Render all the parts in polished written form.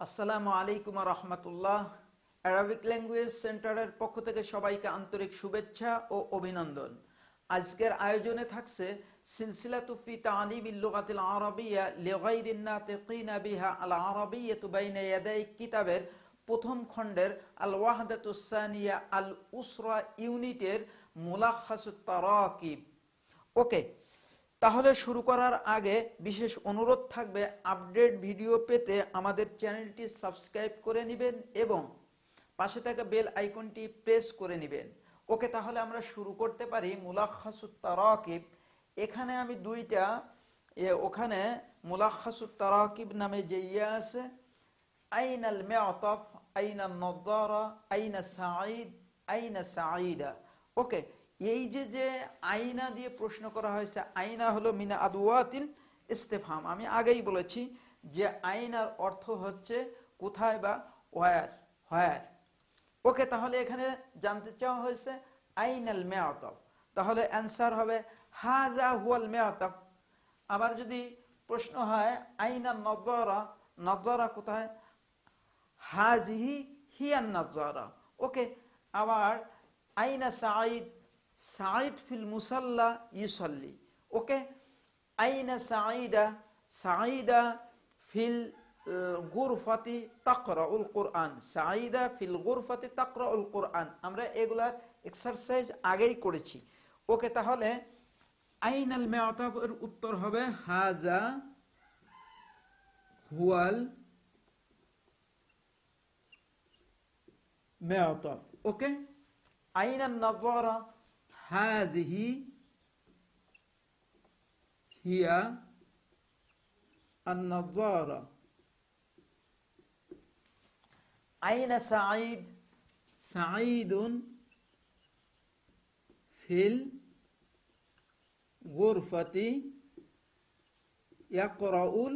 আসসালামু আলাইকুম ওয়া রাহমাতুল্লাহ। অ্যারাবিক ল্যাঙ্গুয়েজ সেন্টারের পক্ষ থেকে সবাইকে আন্তরিক শুভেচ্ছা ও অভিনন্দন। আজকের আয়োজনে থাকছে সিলসিলাতু ফি তালিমিল লুগাতিল আরাবিয়্যা লিগাইরিন নাতিকিনা বিহা আল আরাবিয়্যাতু বাইনা ইয়াদাইক কিতাবের প্রথম খণ্ডের আল ওয়াহদাতুস সানিয়া আল উসরা ইউনিটের মুলখাসুত তারাকিব। ওকে, তাহলে শুরু করার আগে বিশেষ অনুরোধ থাকবে, আপডেট ভিডিও পেতে আমাদের চ্যানেলটি সাবস্ক্রাইব করে নেবেন এবং পাশে থাকা বেল আইকনটি প্রেস করে নেবেন। ওকে, তাহলে আমরা শুরু করতে পারি মুলখাসুত তারাকিব। এখানে আমি দুইটা ওখানে মুলখাসুত তারাকিব নামে যে আছে, আইনাল মুআতাফ, আইনান নাযারা, আইনা সাঈদ, আইনা সাঈদা। ওকে, এই যে আইনা দিয়ে প্রশ্ন করা হয়েছে, আইনা হলো মিনা আদওয়াতিল ইস্তেফহাম। আমি আগেই বলেছি যে আইনার অর্থ হচ্ছে কোথায় বা ওয়ার, হোয়ার। ওকে, তাহলে এখানে জানতে চাওয়া হয়েছে আইনাল মুআতাফ, তাহলে অ্যান্সার হবে হাযা হুয়াল মুআতাফ। আবার যদি প্রশ্ন হয় আইনা নাযারা, নাযারা কোথায়, হাযিহি হিয়ান নাযারা। ওকে, আবার আইনা সাঈদ, সাঈদ ফিল মুসাল্লা ইউসাল্লি। ওকে, আইনা সাঈদা, সাঈদা ফিল গুরফাতি তাকরাউল কুরআন, সাঈদা ফিল গুরফাতি তাকরাউল কুরআন। আমরা এগুলার এক্সারসাইজ আগেই করেছি। ওকে, তাহলে আইনাল মুআতাফ এর উত্তর হবে হাযা হুয়াল মুআতাফ। ওকে, আইনান নাযারা, হাযিহি হিয়া আন-নাযারা। আইনা সাঈদ, সাঈদুন ফিল গুরফাতি ইয়াকরাউল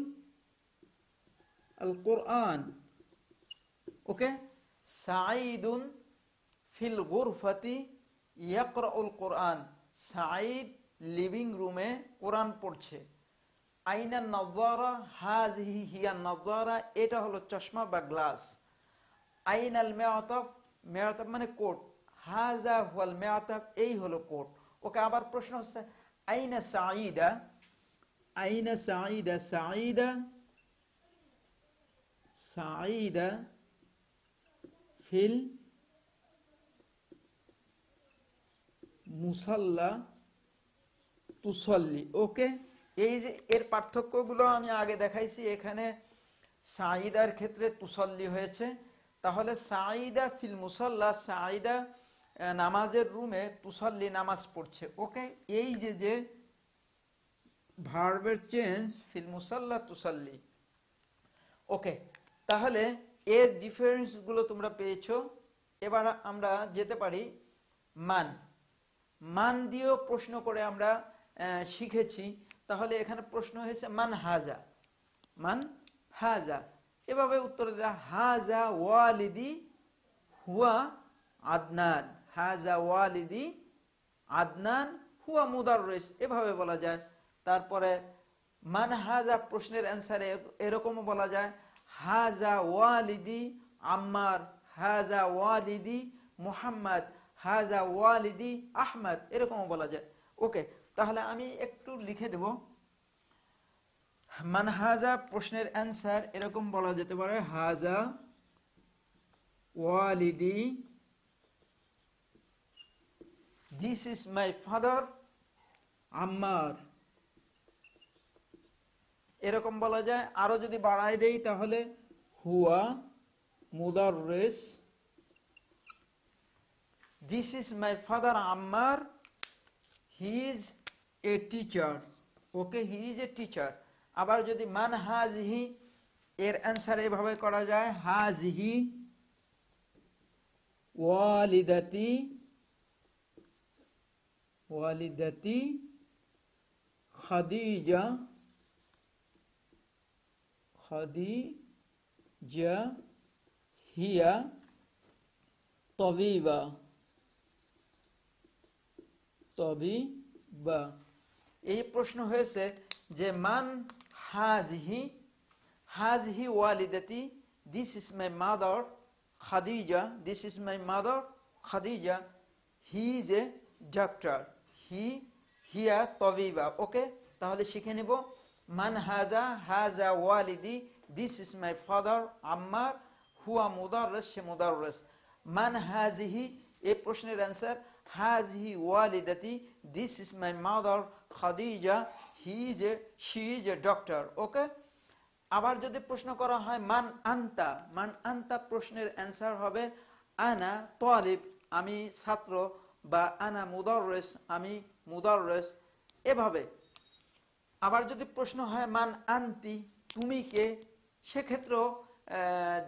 আল কুরআন। ওকে, সাঈদুন ফিল গুরফাতি ইয়াকরাউল কুরআন, সাঈদ লিভিং রুমে কোরআন পড়ছে। আইনা নাযারা, হাযিহি হিয়া নাযারা, এটা হলো চশমা বা গ্লাস। আইনাল মুআতাফ, মুআতাফ মানে কোট, হাযা হুয়াল মুআতাফ, এই হলো কোট। ওকে, আবার প্রশ্ন হচ্ছে আইনা সাঈদা, আইনা সাঈদা, সাঈদা, সাঈদা ফিল মুসাল্লা তুসল্লি। ওকে, এই যে এর পার্থক্যগুলো আমি আগে দেখাইছি। এখানে সাঈদার ক্ষেত্রে তুসল্লি হয়েছে, তাহলে সাঈদা ফিল মুসাল্লা, সাঈদা নামাজের রুমে, তুসল্লি নামাজ পড়ছে। ওকে, এই যে ভার্বের চেঞ্জ, ফিল মুসাল্লা তুসল্লি। ওকে, তাহলে এর ডিফারেন্সগুলো তোমরা পেয়েছো। এবার আমরা যেতে পারি মান। মান দিয়েও প্রশ্ন করে আমরা শিখেছি। তাহলে এখানে প্রশ্ন হয়েছে মান হাজা, মান হাজা। এভাবে উত্তর দেওয়া, হাজা ওয়ালিদি হুয়া আদনান, হাজা ওয়ালিদি আদনান হুয়া মুদাররিস, এভাবে বলা যায়। তারপরে মান হাজা প্রশ্নের অ্যান্সারে এরকমও বলা যায়, হাজা ওয়ালিদি আম্মার, হাজা ওয়ালিদি মুহাম্মদ, হাজা ওয়ালিদি আহমদ, এরকমও বলা যায়। ওকে, তাহলে আমি একটু লিখে দেব। মান হাজা প্রশ্নের অ্যান্সার এরকম বলা যেতে পারে, হাজা ওয়ালিদি, দিস ইজ মাই ফাদার আম্মার, এরকম বলা যায়। আরো যদি বাড়ায় দেই তাহলে হুয়া মুদাররিস, দিস ইজ মাই ফাদার আম্মার, হি is a teacher. Okay, he is a teacher. আবার যদি মান হাযিহি, এর অ্যান্সার এভাবে করা যায়, হাযিহি ওয়ালিদাতি, ওয়ালিদাতি খাদিজা, খাদিজা হিয়া তবিবা, তবিবা। এই প্রশ্ন হয়েছে যে মান হাযিহি, হাযিহি ওয়ালিদাতি, this is my mother Khadija, this is my mother Khadija, he is a doctor, হিয়া তবিবা। ওকে, তাহলে শিখে নেব। মান হাজা, হাজা ওয়ালিদি, this is my father Ammar, হুয়া মুদাররিস, সে মুদাররিস। মান হাজিহি, এই প্রশ্নের অ্যান্সার হাজিহি ওয়ালিদাতি, this is my mother Khadija, she is a doctor. Okay, আবার যদি প্রশ্ন করা হয় মান আনতা, মান আনতা প্রশ্নের অ্যান্সার হবে আনা তালিব, আমি ছাত্র, বা আনা মুদাররিস, আমি মুদাররিস। এভাবে আবার যদি প্রশ্ন হয় মান আনতি, তুমি কে, সেক্ষেত্রেও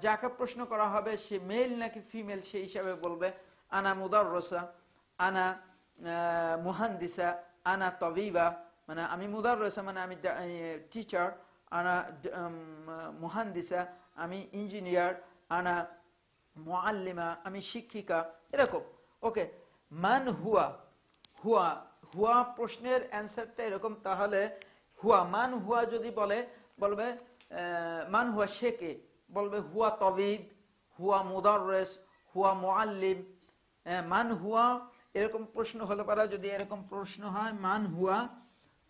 যাকে প্রশ্ন করা হবে সে মেল নাকি ফিমেল সেই হিসাবে বলবে আনা মুদাররিসা, আনা মুহান্দিসা, আনা তবিবা, মানে আমি মুদাররিসা মানে আমি টিচার, আনা মুহান্দিসা আমি ইঞ্জিনিয়ার, আনা মুআল্লিমা আমি শিক্ষিকা, এরকম। ওকে, মান হুয়া, হুয়া, হুয়া প্রশ্নের অ্যান্সারটা এরকম। তাহলে হুয়া, মান হুয়া যদি বলবে মান হুয়া সে কে, বলবে হুয়া তবিব, হুয়া মুদাররিস, হুয়া মুআল্লিম। মান হুয়া এরকম প্রশ্ন হলে পারে, যদি এরকম প্রশ্ন হয় মান হুয়া,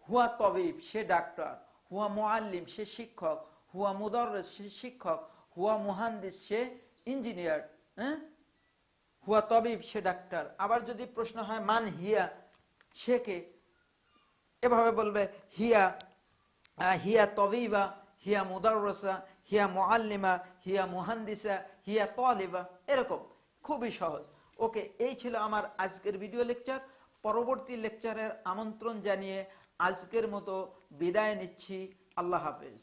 হুয়া তবিব সে ডাক্তার, হুয়া মুআল্লিম সে শিক্ষক, হুয়া মুদাররিস সে শিক্ষক, হুয়া মুহান্দিস সে ইঞ্জিনিয়ার, হুয়া তবিব সে ডাক্তার। আবার যদি প্রশ্ন হয় মান হিয়া, সে কে, এভাবে বলবে হিয়া, হিয়া তবিবা, হিয়া মুদাররিসা, হিয়া মুআল্লিমা, হিয়া মুহান্দিসা, হিয়া তালিবা, এরকম। খুবই সহজ। ওকে, এই ছিল আমার আজকের ভিডিও লেকচার। পরবর্তী লেকচারের আমন্ত্রণ জানিয়ে আজকের মতো বিদায় নিচ্ছি। আল্লাহ হাফেজ।